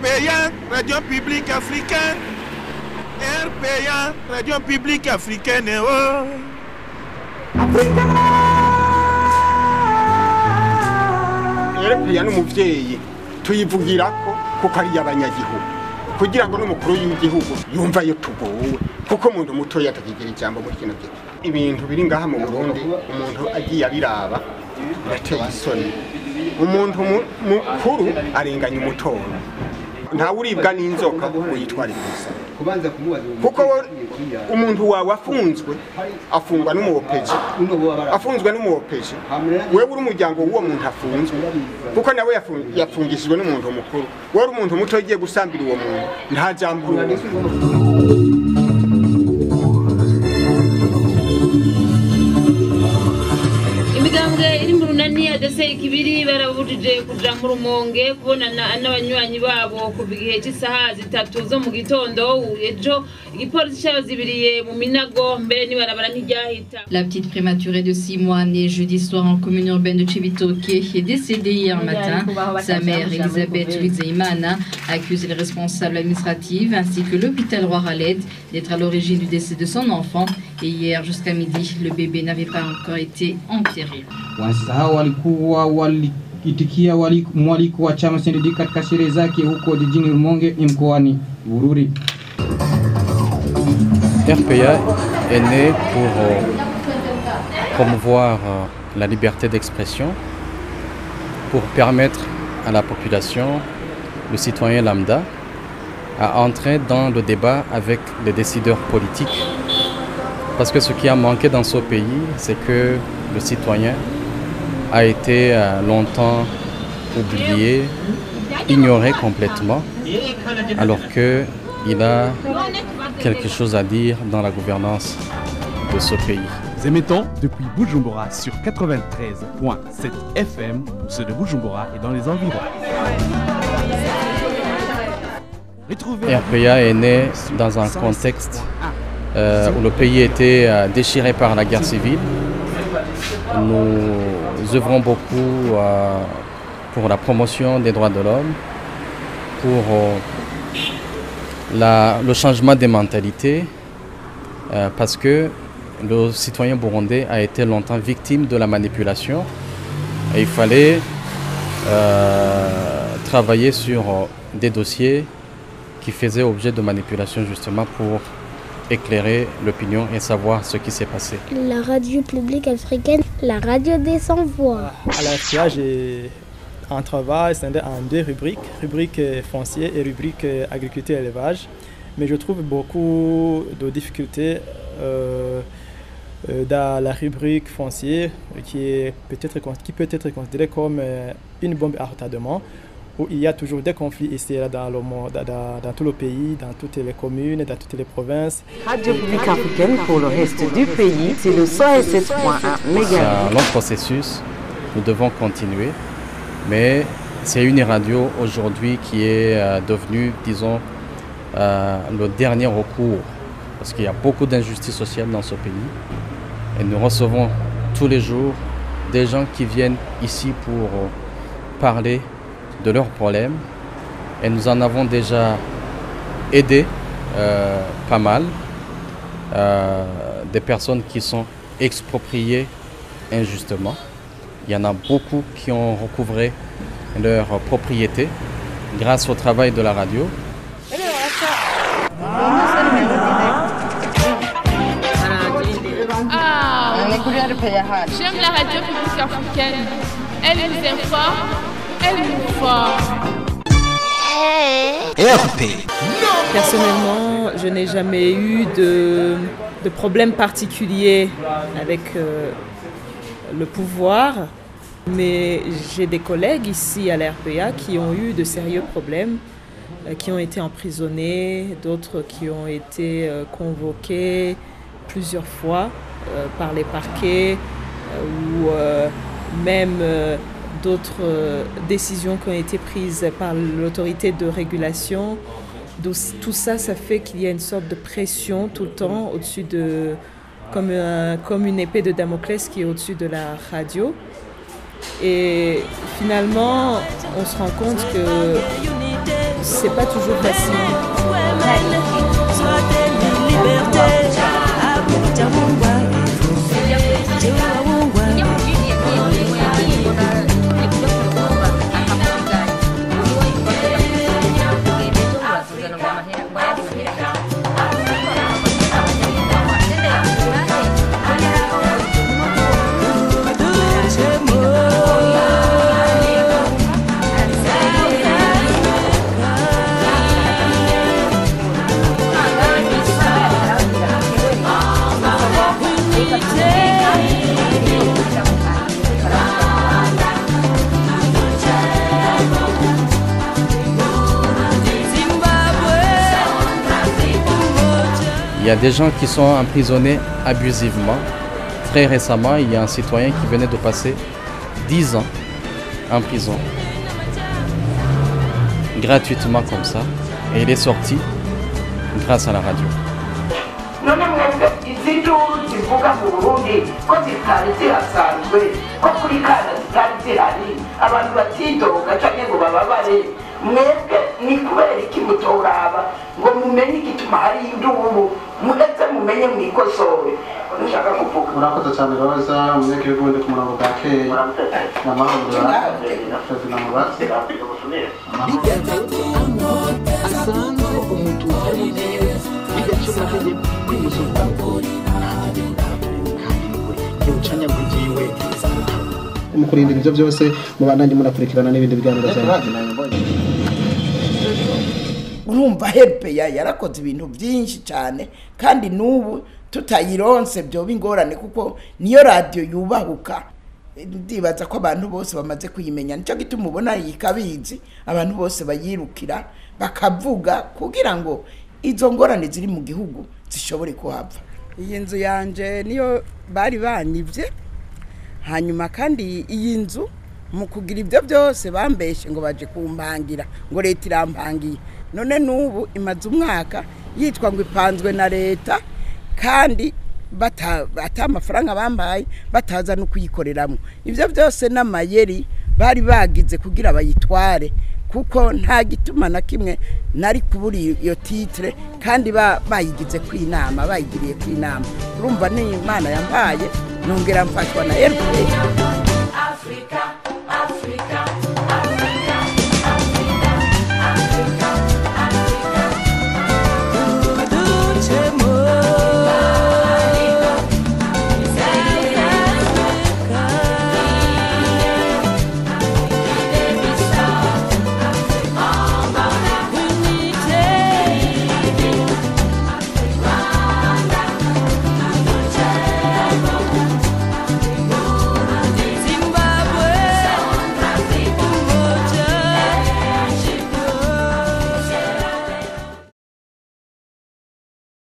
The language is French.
RPA, Radio Publique Africaine. RPA, Radio Publique Africaine. Oh. RPA n'umuvyeyi tuyivugirako kuko ari abanyagihugu kugira ngo n'umukuru w'igihugu yumva yo tugowe kuko umuntu muto yatakigira ijambo muri kino gihe ibintu biri ngaha mu Burundi umuntu agiye abiraba bateye isoni umuntu mukuru arenganya umutono nta uribwa n'inzoka uyitwara ibisa kubanza kumubaza kuko umuntu wawe afungwa n'umuwopeje wewe uri umuryango w'uwo muntu afunzwe kuko nawe yafungishijwe n'umuntu mukuru wewe umuntu muto yagiye gusambira uwo muntu nta jambo imigambwe iri mu runani adese ikibiri barabujije kuja mu Rumonge kubonana n'abanywanyi babo kuva igihe cy'isaha 3 zo mu gitondo ejo igipolisi cyabazibiriye mu Minago mbere nibarabara ntiryahita. La petite prématurée de 6 mois née jeudi soir en commune urbaine de Cibitoke est décédée hier matin. Sa mère Elisabeth Uwizeyimana accuse les responsables administratifs ainsi que l'hôpital Roi Khaled d'être à l'origine du décès de son enfant et hier jusqu'à midi le bébé n'avait pas encore été enterré. Wasahau walikuwa waliitikia mwaliko wa chama CNDD katika sherehe zake huko jijini Rumonge mkoani Bururi. RPA est né pour promouvoir la liberté d'expression, pour permettre à la population, le citoyen lambda, à entrer dans le débat avec les décideurs politiques. Parce que ce qui a manqué dans ce pays, c'est que le citoyen a été longtemps oublié, ignoré complètement, alors qu'il a quelque chose à dire dans la gouvernance de ce pays. Nous émettons depuis Bujumbura sur 93.7 FM pour ceux de Bujumbura et dans les environs. RPA est né dans un contexte où le pays était déchiré par la guerre civile. Nous œuvrons beaucoup pour la promotion des droits de l'homme, pour le changement des mentalités, parce que le citoyen burundais a été longtemps victime de la manipulation et il fallait travailler sur des dossiers qui faisaient objet de manipulation justement pour éclairer l'opinion et savoir ce qui s'est passé. La radio publique africaine, la radio des sans-voix. À la FIA, j'ai un travail scindé en 2 rubriques, rubrique foncier et rubrique agriculture et élevage. Mais je trouve beaucoup de difficultés dans la rubrique foncière qui peut être considérée comme une bombe à retardement, où il y a toujours des conflits ici et là dans le monde, dans tout le pays, dans toutes les communes, dans toutes les provinces. Radio Publique Africaine pour le reste du pays, c'est le 107.1 MHz. C'est un long processus, nous devons continuer, mais c'est une radio aujourd'hui qui est devenue, disons, le dernier recours, parce qu'il y a beaucoup d'injustices sociales dans ce pays. Et nous recevons tous les jours des gens qui viennent ici pour parler de leurs problèmes. Et nous en avons déjà aidé pas mal. Des personnes qui sont expropriées injustement. Il y en a beaucoup qui ont recouvré leur propriété grâce au travail de la radio. J'aime la radio publique africaine. Elle nous informe, elle nous forme. Personnellement, je n'ai jamais eu de problème particulier avec le pouvoir, mais j'ai des collègues ici à l'RPA qui ont eu de sérieux problèmes, qui ont été emprisonnés, d'autres qui ont été convoqués plusieurs fois par les parquets ou même d'autres décisions qui ont été prises par l'autorité de régulation. Donc, tout ça, ça fait qu'il y a une sorte de pression tout le temps au-dessus de, comme une épée de Damoclès qui est au-dessus de la radio. Et finalement, on se rend compte que c'est pas toujours facile. Il y a des gens qui sont emprisonnés abusivement. Très récemment, il y a un citoyen qui venait de passer 10 ans en prison, gratuitement comme ça, et il est sorti grâce à la radio. mwebwe ni kubera iki mutoraba ngo mumenye igituma hari induru muretse mumenye mwikosore nshaka kuvuga murakoze cyane babaza umunyagihugu wundi ku murongo bwa keye n'amahoro perezida mubatsi asanzwe umuntu wariye bigacuma kujye kwimusuka ucanya kugiwe mu kurinda ibyo byose mubandanye murakurikirana n'ibindi biganiro cyane. Urumva Herpeya yarakoze ibintu byinshi cyane kandi n'ubu tutayironse byo bingorane kuko niyo radio yubahuka ndibaza ko abantu bose bamaze kuyimenya nicyo gituma ubona yikabizi abantu bose bayirukira bakavuga kugira ngo izo ngorane ziri mu gihugu zishobore kuhava. Iyi nzu yanje niyo bari banivye hanyuma kandi iyi nzu mu kugira ibyo byose bambeshe ngo baje kumpangira ngo leta irampangiye none n'ubu imaze umwaka yitwa ngo ipanzwe na leta kandi bata amafaranga bambaye bataza no kuyikoreramo ibyo byose n'amayeri bari bagize kugira bayitware kuko nta gituma na kimwe nari kubura iyo titre kandi bayigize kwinama bayigiriye kwinama urumva ni Imana yambaye nongera mfatwa na RPA Africa